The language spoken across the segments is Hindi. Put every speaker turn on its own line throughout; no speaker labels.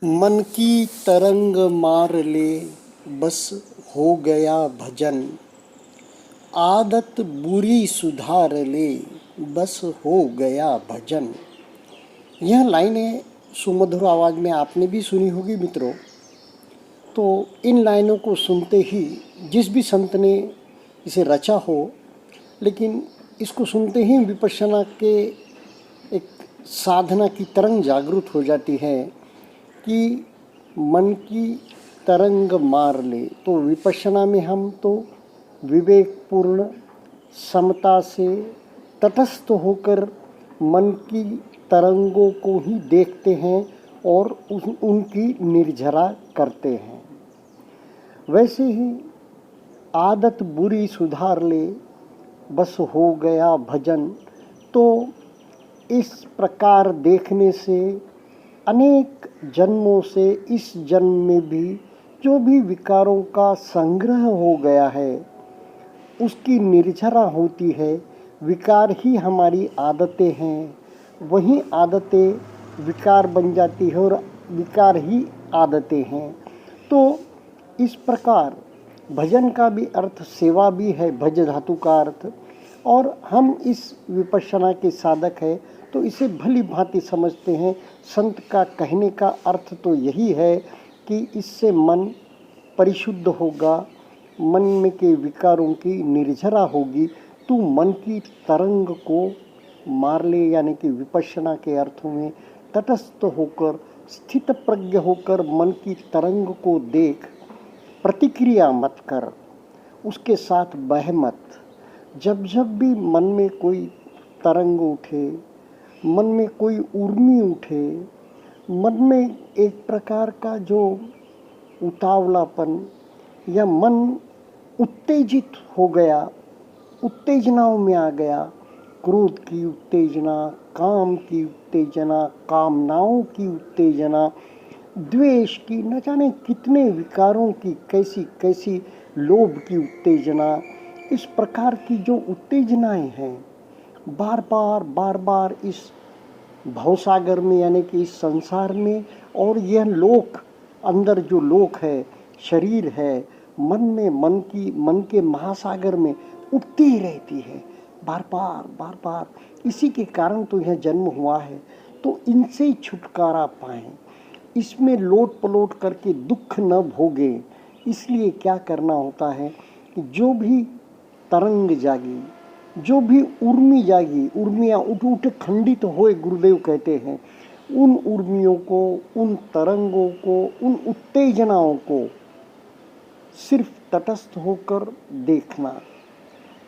मन की तरंग मार ले, बस हो गया भजन। आदत बुरी सुधार ले, बस हो गया भजन। यह लाइनें सुमधुर आवाज में आपने भी सुनी होगी मित्रों। तो इन लाइनों को सुनते ही जिस भी संत ने इसे रचा हो, लेकिन इसको सुनते ही विपश्यना के एक साधना की तरंग जागृत हो जाती है कि मन की तरंग मार ले। तो विपश्यना में हम तो विवेकपूर्ण समता से तटस्थ होकर मन की तरंगों को ही देखते हैं और उनकी निर्झरा करते हैं। वैसे ही आदत बुरी सुधार ले, बस हो गया भजन। तो इस प्रकार देखने से अनेक जन्मों से इस जन्म में भी जो भी विकारों का संग्रह हो गया है उसकी निर्झरा होती है। विकार ही हमारी आदतें हैं, वही आदतें विकार बन जाती है और विकार ही आदतें हैं। तो इस प्रकार भजन का भी अर्थ सेवा भी है, भज धातु का अर्थ। और हम इस विपश्यना के साधक है तो इसे भली भांति समझते हैं। संत का कहने का अर्थ तो यही है कि इससे मन परिशुद्ध होगा, मन में के विकारों की निर्झरा होगी। तू मन की तरंग को मार ले, यानी कि विपश्यना के अर्थों में तटस्थ होकर स्थित प्रज्ञ होकर मन की तरंग को देख, प्रतिक्रिया मत कर, उसके साथ बह मत। जब जब भी मन में कोई तरंग उठे, मन में कोई उर्मी उठे, मन में एक प्रकार का जो उतावलापन या मन उत्तेजित हो गया, उत्तेजनाओं में आ गया, क्रोध की उत्तेजना, काम की उत्तेजना, कामनाओं की उत्तेजना, द्वेष की, न जाने कितने विकारों की कैसी कैसी, लोभ की उत्तेजना, इस प्रकार की जो उत्तेजनाएं हैं बार बार इस भवसागर में, यानी कि इस संसार में, और यह लोक अंदर जो लोक है, शरीर है, मन के महासागर में उठती ही रहती है बार बार। इसी के कारण तो यह जन्म हुआ है। तो इनसे छुटकारा पाएं, इसमें लोट पलोट करके दुख न भोगे। इसलिए क्या करना होता है कि जो भी तरंग जागी, जो भी उर्मी जागी, उर्मियाँ उठ उठ खंडित होए, गुरुदेव कहते हैं, उन उर्मियों को, उन तरंगों को, उन उत्तेजनाओं को सिर्फ तटस्थ होकर देखना।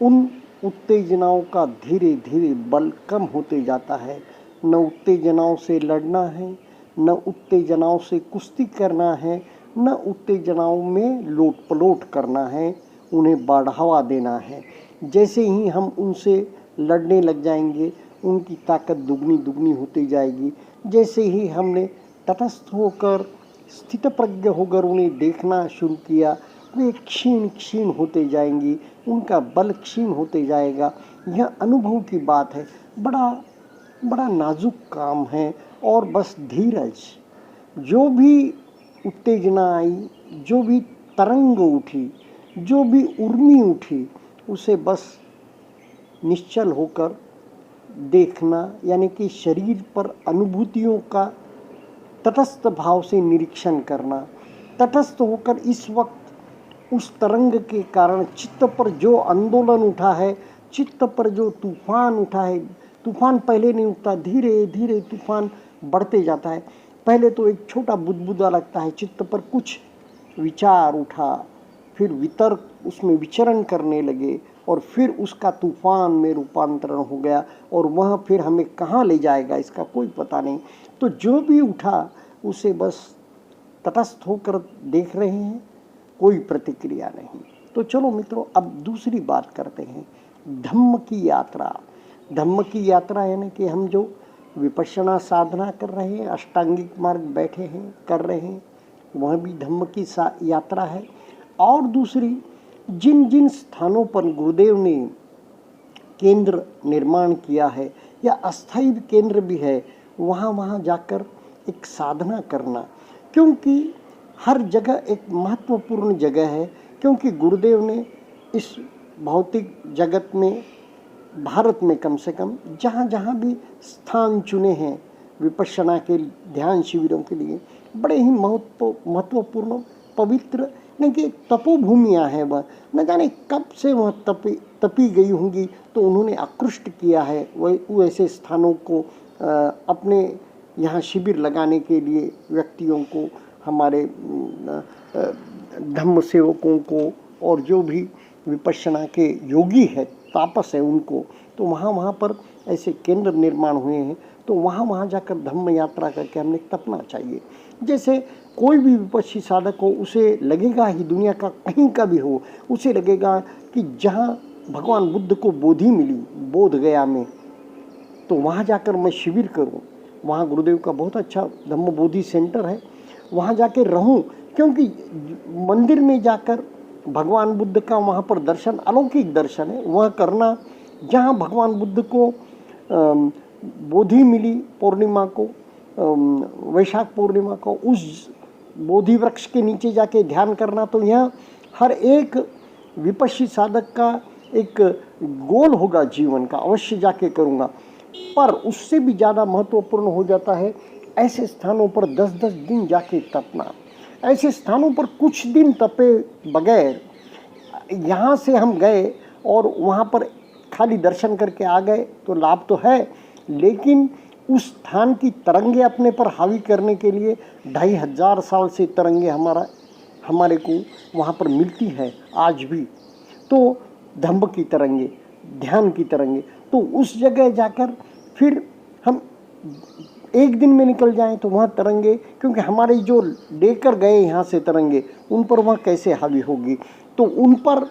उन उत्तेजनाओं का धीरे धीरे बल कम होते जाता है। न उत्तेजनाओं से लड़ना है, न उत्तेजनाओं से कुश्ती करना है, न उत्तेजनाओं में लोट पलोट करना है, उन्हें बढ़ावा देना है। जैसे ही हम उनसे लड़ने लग जाएंगे, उनकी ताकत दुगनी दुगनी होती जाएगी। जैसे ही हमने तटस्थ होकर स्थित प्रज्ञ होकर उन्हें देखना शुरू किया, वे क्षीण क्षीण होते जाएंगी, उनका बल क्षीण होते जाएगा। यह अनुभव की बात है, बड़ा नाजुक काम है। और बस धीरज, जो भी उत्तेजना आई, जो भी तरंग उठी, जो भी उर्मी उठी, उसे बस निश्चल होकर देखना, यानी कि शरीर पर अनुभूतियों का तटस्थ भाव से निरीक्षण करना। तटस्थ होकर इस वक्त उस तरंग के कारण चित्त पर जो आंदोलन उठा है, चित्त पर जो तूफान उठा है, तूफान पहले नहीं उठता, धीरे धीरे तूफान बढ़ते जाता है। पहले तो एक छोटा बुदबुदा लगता है, चित्त पर कुछ विचार उठा, फिर वितर्क उसमें विचरण करने लगे, और फिर उसका तूफान में रूपांतरण हो गया, और वह फिर हमें कहाँ ले जाएगा इसका कोई पता नहीं। तो जो भी उठा उसे बस तटस्थ होकर देख रहे हैं, कोई प्रतिक्रिया नहीं। तो चलो मित्रों, अब दूसरी बात करते हैं, धम्म की यात्रा। धम्म की यात्रा यानी कि हम जो विपश्यना साधना कर रहे हैं, अष्टांगिक मार्ग बैठे हैं, कर रहे हैं, वह भी धम्म की यात्रा है। और दूसरी, जिन जिन स्थानों पर गुरुदेव ने केंद्र निर्माण किया है या अस्थायी केंद्र भी है, वहाँ जाकर एक साधना करना। क्योंकि हर जगह एक महत्वपूर्ण जगह है, क्योंकि गुरुदेव ने इस भौतिक जगत में, भारत में कम से कम, जहाँ जहाँ भी स्थान चुने हैं विपश्यना के ध्यान शिविरों के लिए, बड़े ही महत्वपूर्ण पवित्र नहीं कि तपोभूमियाँ हैं, वह न जाने कब से वह तपी गई होंगी, तो उन्होंने आकृष्ट किया है वैसे स्थानों को अपने यहाँ शिविर लगाने के लिए व्यक्तियों को, हमारे धम्म सेवकों को, और जो भी विपश्यना के योगी है, तापस है, उनको। तो वहाँ पर ऐसे केंद्र निर्माण हुए हैं, तो वहाँ जाकर धम्म यात्रा करके हमने तपना चाहिए। जैसे कोई भी विपश्ची साधक हो, उसे लगेगा ही, दुनिया का कहीं का भी हो, उसे लगेगा कि जहाँ भगवान बुद्ध को बोधि मिली, बोध गया में, तो वहाँ जाकर मैं शिविर करूँ। वहाँ गुरुदेव का बहुत अच्छा धम्म बोधि सेंटर है, वहाँ जाकर रहूँ, क्योंकि मंदिर में जाकर भगवान बुद्ध का वहाँ पर दर्शन, अलौकिक दर्शन है वह करना। जहाँ भगवान बुद्ध को बोधि मिली पूर्णिमा को, वैशाख पूर्णिमा को, उस बोधि वृक्ष के नीचे जाके ध्यान करना, तो यहाँ हर एक विपश्ची साधक का एक गोल होगा जीवन का, अवश्य जाके करूँगा। पर उससे भी ज़्यादा महत्वपूर्ण हो जाता है ऐसे स्थानों पर 10-10 दिन जाके तपना। ऐसे स्थानों पर कुछ दिन तपे बगैर, यहाँ से हम गए और वहाँ पर खाली दर्शन करके आ गए तो लाभ तो है, लेकिन उस स्थान की तरंगे अपने पर हावी करने के लिए 2500 साल से तरंगे हमारे को वहाँ पर मिलती है आज भी। तो धम्म की तरंगे, ध्यान की तरंगे, तो उस जगह जाकर फिर हम एक दिन में निकल जाएं तो वहाँ तरंगे, क्योंकि हमारे जो लेकर गए यहाँ से तरंगे, उन पर वहाँ कैसे हावी होगी। तो उन पर,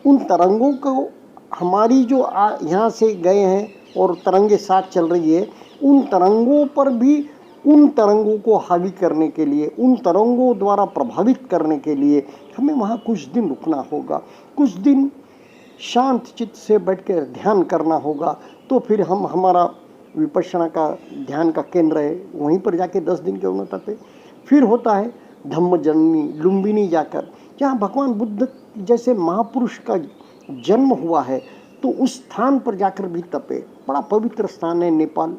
उन तरंगों को, हमारी जो यहाँ से गए हैं और तरंगे साथ चल रही है, उन तरंगों पर भी, उन तरंगों को हावी करने के लिए, उन तरंगों द्वारा प्रभावित करने के लिए हमें वहाँ कुछ दिन रुकना होगा, कुछ दिन शांत चित्त से बैठकर ध्यान करना होगा। तो फिर हम, हमारा विपश्यना का ध्यान का केंद्र है, वहीं पर जाके 10 दिन क्यों न तपे। फिर होता है धम्मजननी लुम्बिनी जाकर, जहाँ भगवान बुद्ध जैसे महापुरुष का जन्म हुआ है, तो उस स्थान पर जाकर भी तपे। बड़ा पवित्र स्थान है नेपाल।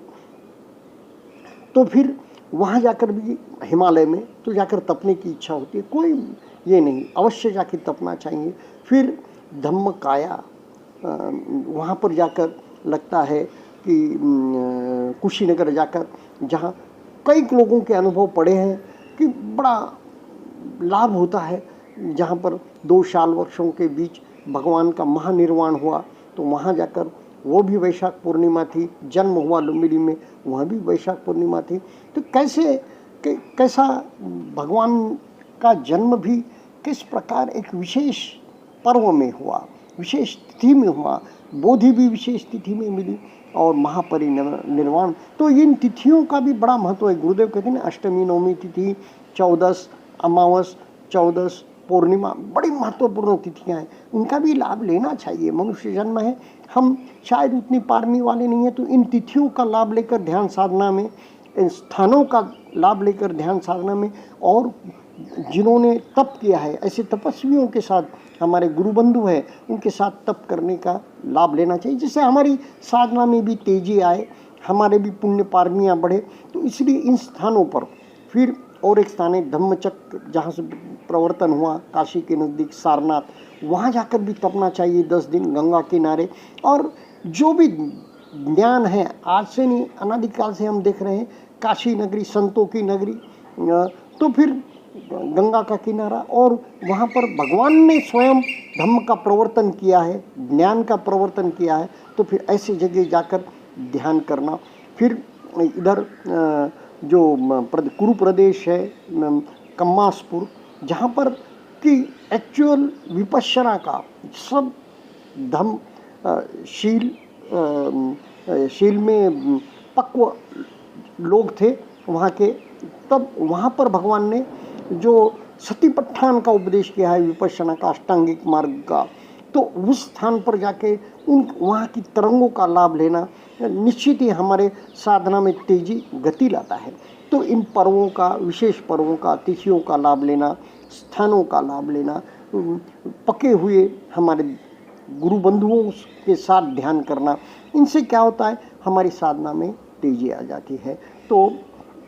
तो फिर वहाँ जाकर भी, हिमालय में तो जाकर तपने की इच्छा होती है, कोई ये नहीं, अवश्य जाके तपना चाहिए। फिर धम्मकाया, वहाँ पर जाकर लगता है कि कुशीनगर जाकर, जहाँ कई लोगों के अनुभव पड़े हैं कि बड़ा लाभ होता है, जहाँ पर 2 साल वर्षों के बीच भगवान का महानिर्वाण हुआ, तो वहाँ जाकर, वो भी वैशाख पूर्णिमा थी, जन्म हुआ लुम्बिनी में, वहाँ भी वैशाख पूर्णिमा थी। तो कैसा भगवान का जन्म भी किस प्रकार एक विशेष पर्व में हुआ, विशेष तिथि में हुआ, बोधि भी विशेष तिथि में मिली, और महापरिनिर्वाण। तो इन तिथियों का भी बड़ा महत्व है। गुरुदेव कहते हैं अष्टमी, नवमी तिथि, 14 अमावस, 14 पूर्णिमा, बड़ी महत्वपूर्ण तिथियां हैं, उनका भी लाभ लेना चाहिए। मनुष्य जन्म है, हम शायद उतनी पारमी वाले नहीं हैं, तो इन तिथियों का लाभ लेकर ध्यान साधना में, इन स्थानों का लाभ लेकर ध्यान साधना में, और जिन्होंने तप किया है, ऐसे तपस्वियों के साथ, हमारे गुरु बंधु हैं, उनके साथ तप करने का लाभ लेना चाहिए, जिससे हमारी साधना में भी तेजी आए, हमारे भी पुण्य पारमियाँ बढ़े। तो इसलिए इन स्थानों पर, फिर और एक स्थान है धम्मचक्र, जहाँ से प्रवर्तन हुआ, काशी के नज़दीक सारनाथ, वहाँ जाकर भी तपना चाहिए 10 दिन गंगा किनारे। और जो भी ज्ञान है, आज से नहीं, अनादिकाल से हम देख रहे हैं, काशी नगरी संतों की नगरी, तो फिर गंगा का किनारा, और वहाँ पर भगवान ने स्वयं धम्म का प्रवर्तन किया है, ज्ञान का प्रवर्तन किया है, तो फिर ऐसी जगह जाकर ध्यान करना। फिर इधर जो कुरु प्रदेश है, कम्मासपुर, जहाँ पर कि एक्चुअल विपश्यना का सब धम्म शील में पक्व लोग थे वहाँ के, तब वहाँ पर भगवान ने जो सतीपट्ठान का उपदेश किया है, विपश्यना का, अष्टांगिक मार्ग का, तो उस स्थान पर जाके वहाँ की तरंगों का लाभ लेना निश्चित ही हमारे साधना में तेजी गति लाता है। तो इन पर्वों का, विशेष पर्वों का, तिथियों का लाभ लेना, स्थानों का लाभ लेना, पके हुए हमारे गुरु बंधुओं के साथ ध्यान करना, इनसे क्या होता है, हमारी साधना में तेजी आ जाती है। तो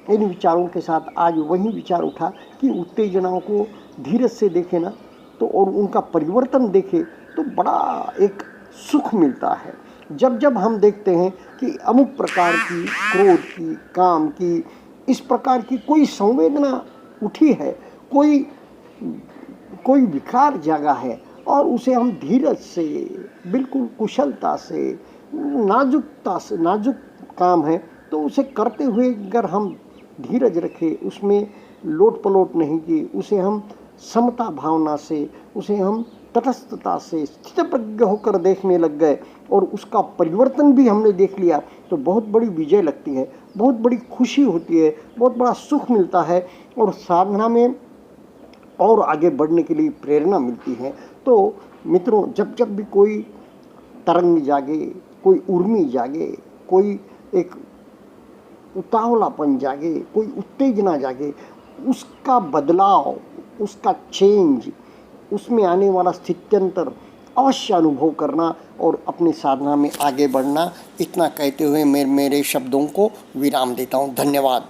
इन विचारों के साथ आज वही विचार उठा कि उत्तेजनाओं को धीरज से देखे ना, तो और उनका परिवर्तन देखे तो बड़ा एक सुख मिलता है। जब जब हम देखते हैं कि अमुक प्रकार की क्रोध की, काम की, इस प्रकार की कोई संवेदना उठी है, कोई विकार जागा है, और उसे हम धीरज से, बिल्कुल कुशलता से, नाजुकता से, नाजुक काम है तो उसे करते हुए अगर हम धीरज रखे, उसमें लोट पलोट नहीं की, उसे हम समता भावना से, उसे हम तटस्थता से स्थितप्रज्ञ होकर देखने लग गए और उसका परिवर्तन भी हमने देख लिया, तो बहुत बड़ी विजय लगती है, बहुत बड़ी खुशी होती है, बहुत बड़ा सुख मिलता है और साधना में और आगे बढ़ने के लिए प्रेरणा मिलती है। तो मित्रों, जब जब भी कोई तरंग जागे, कोई उर्मी जागे, कोई एक उतावलापन जागे, कोई उत्तेजना जागे, उसका बदलाव, उसका चेंज, उसमें आने वाला स्थित्यंतर अवश्य अनुभव करना और अपनी साधना में आगे बढ़ना। इतना कहते हुए मैं मेरे शब्दों को विराम देता हूँ। धन्यवाद।